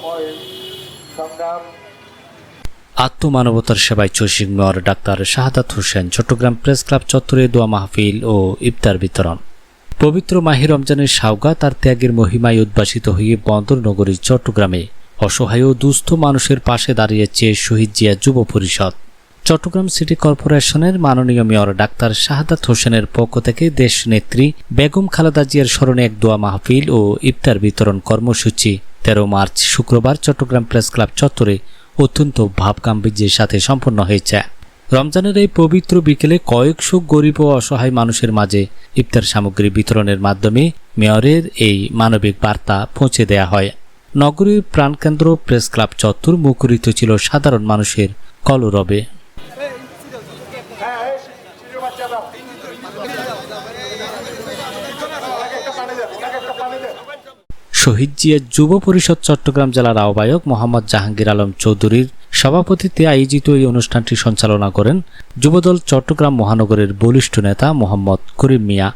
সময় সংগ্রাম আত্মমানবতার সেবায় চৌশিক mayor doctor Shahadat Hossain Chittagong press club চত্বরে দোয়া মাহফিল ও ইফতার বিতরণ। পবিত্র মাহে রমজানের সাওগা তার ত্যাগের মহিমায় উদ্ভাসিত হয়ে বন্দর নগরী চট্টগ্রামে অসহায় ও দুস্থ মানুষের পাশে দাঁড়িয়েছে শহীদ জিয়া যুব পরিষদ। চট্টগ্রাম সিটি কর্পোরেশনের মাননীয় মেয়র ডাক্তার শাহাদাত হোসেনের পক্ষ থেকে দেশ নেত্রী বেগম খালেদা জিয়ার স্মরণে এক দোয়া মাহফিল ও ইফতার বিতরণ কর্মসূচি 13 মার্চ শুক্রবার চট্টগ্রাম প্রেস ক্লাব চত্বরে অত্যন্ত ভাবগাম্ভীর্যের সাথে সম্পন্ন হয়েছে। রমজানের এই পবিত্র বিকেলে কয়েকশো গরিব ও অসহায় মানুষের মাঝে ইফতার সামগ্রী বিতরণের মাধ্যমে মেয়রের এই মানবিক বার্তা পৌঁছে দেয়া হয়। নগরীর প্রাণকেন্দ্র প্রেস ক্লাব চত্বর মুখরিত ছিল সাধারণ মানুষের কলরবে। শহীদ জিয়া যুব পরিষদ চট্টগ্রাম জেলার আহ্বায়ক মোহাম্মদ জাহাঙ্গীর আলম চৌধুরীর সভাপতিত্বে আয়োজিত এই অনুষ্ঠানটি সঞ্চালনা করেন যুবদল চট্টগ্রাম মহানগরের বলিষ্ঠ নেতা মোহাম্মদ করিম মিয়া।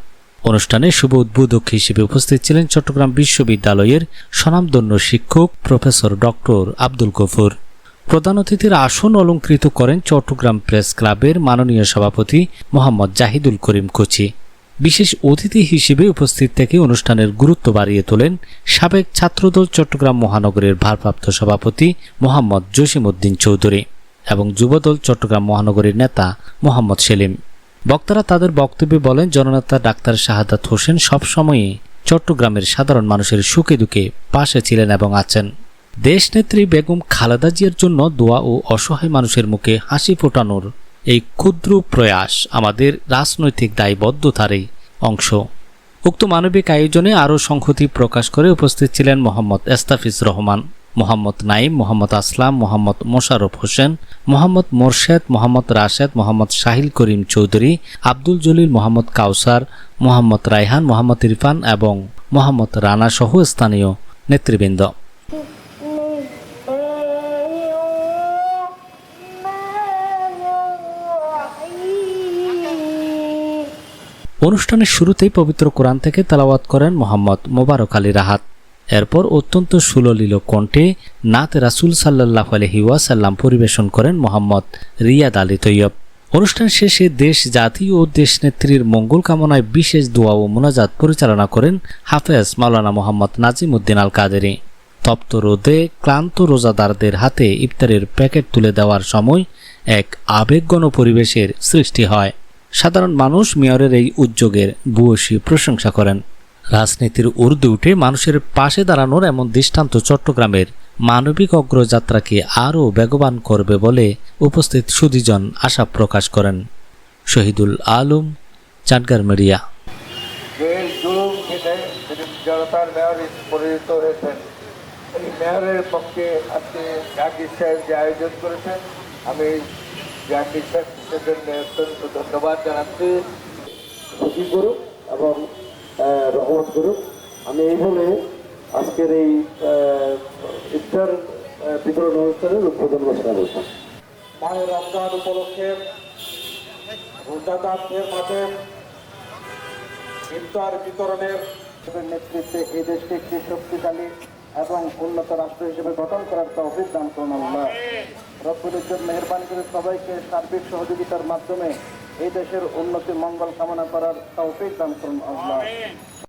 অনুষ্ঠানে শুভ উদ্বোধক হিসেবে উপস্থিত ছিলেন চট্টগ্রাম বিশ্ববিদ্যালয়ের স্বনামধন্য শিক্ষক প্রফেসর ডক্টর আব্দুল গফুর। প্রধান অতিথির আসন অলঙ্কৃত করেন চট্টগ্রাম প্রেস ক্লাবের মাননীয় সভাপতি মোহাম্মদ জাহিদুল করিম কোচি। বিশেষ অতিথি হিসেবে উপস্থিত থেকে অনুষ্ঠানের গুরুত্ব বাড়িয়ে তোলেন সাবেক ছাত্রদল চট্টগ্রাম মহানগরের ভারপ্রাপ্ত সভাপতি মোহাম্মদ জসিমউদ্দিন চৌধুরী এবং যুবদল চট্টগ্রাম মহানগরের নেতা মোহাম্মদ সেলিম। বক্তারা তাদের বক্তব্যে বলেন, জননেতা ডাক্তার শাহাদাত হোসেন সবসময়ই চট্টগ্রামের সাধারণ মানুষের সুখে দুঃখে পাশে ছিলেন এবং আছেন। দেশনেত্রী বেগম খালেদা জিয়ার জন্য দোয়া ও অসহায় মানুষের মুখে হাসি ফোটানোর এই ক্ষুদ্র প্রয়াস আমাদের রাজনৈতিক দায়বদ্ধতারই অংশ। উক্ত মানবিক আয়োজনে আরও সংহতি প্রকাশ করে উপস্থিত ছিলেন মোহাম্মদ এস্তাফিজ রহমান, মোহাম্মদ নাইম, মোহাম্মদ আসলাম, মোহাম্মদ মোশাররফ হোসেন, মোহাম্মদ মোরশেদ, মোহাম্মদ রাশেদ, মোহাম্মদ শাহিল করিম চৌধুরী, আব্দুল জলিল, মোহাম্মদ কাউসার, মোহাম্মদ রায়হান, মোহাম্মদ ইরফান এবং মোহাম্মদ রানা সহ স্থানীয় নেতৃবৃন্দ। অনুষ্ঠানের শুরুতেই পবিত্র কোরআন থেকে তেলাওয়াত করেন মোহাম্মদ মোবারক আলী রাহাত। এরপর অত্যন্ত সুললিত কণ্ঠে নাতে রাসূল সাল্লাল্লাহু আলাইহি ওয়াসাল্লাম পরিবেশন করেন মোহাম্মদ রিয়াদ আলী তৈয়ব। অনুষ্ঠান শেষে দেশ, জাতি ও দেশনেত্রীর মঙ্গল কামনায় বিশেষ দোয়া ও মোনাজাত পরিচালনা করেন হাফেজ মাওলানা মোহাম্মদ নাজিমউদ্দিন আল কাদেরী। তপ্ত রোদে ক্লান্ত রোজাদারদের হাতে ইফতারের প্যাকেট তুলে দেওয়ার সময় এক আবেগঘন পরিবেশের সৃষ্টি হয়। সাধারণ মানুষ মেয়রের এই উদ্যোগের ভূয়সী প্রশংসা করেন। রাজনীতির ঊর্ধ্বে উঠে মানুষের পাশে দাঁড়ানোর এমন দৃষ্টান্ত চট্টগ্রামের মানবিক অগ্রযাত্রাকে আরও বেগবান করবে বলে উপস্থিত সুধীজন আশা প্রকাশ করেন। শহীদুল আলম, চাটগাঁর মিডিয়া। মেয়রের পক্ষে আজকে জাহাঙ্গীর সাহেব যে আয়োজন করেছেন, আমি জাহাঙ্গীর সাহেবের অত্যন্ত ধন্যবাদ জানাচ্ছি। খুশি করুক এবং রহমত করুক। আমি এই বলে আজকের এই ইফতার বিতরণ অনুষ্ঠানের উদ্বোধন ঘোষণা করছি। মাহে রমজান উপলক্ষে রোজাদারদের মাঝে ইফতার বিতরণের নেতৃত্বে এই দেশকে একটি শক্তিশালী এবং উন্নত রাষ্ট্র হিসেবে গঠন করার তৌফিক দান করুন আল্লাহ। রব্বুল ইজ্জত মেহেরবানি করে সবাইকে সার্বিক সহযোগিতার মাধ্যমে এই দেশের উন্নতি মঙ্গল কামনা করার তৌফিক দান করুন আল্লাহ।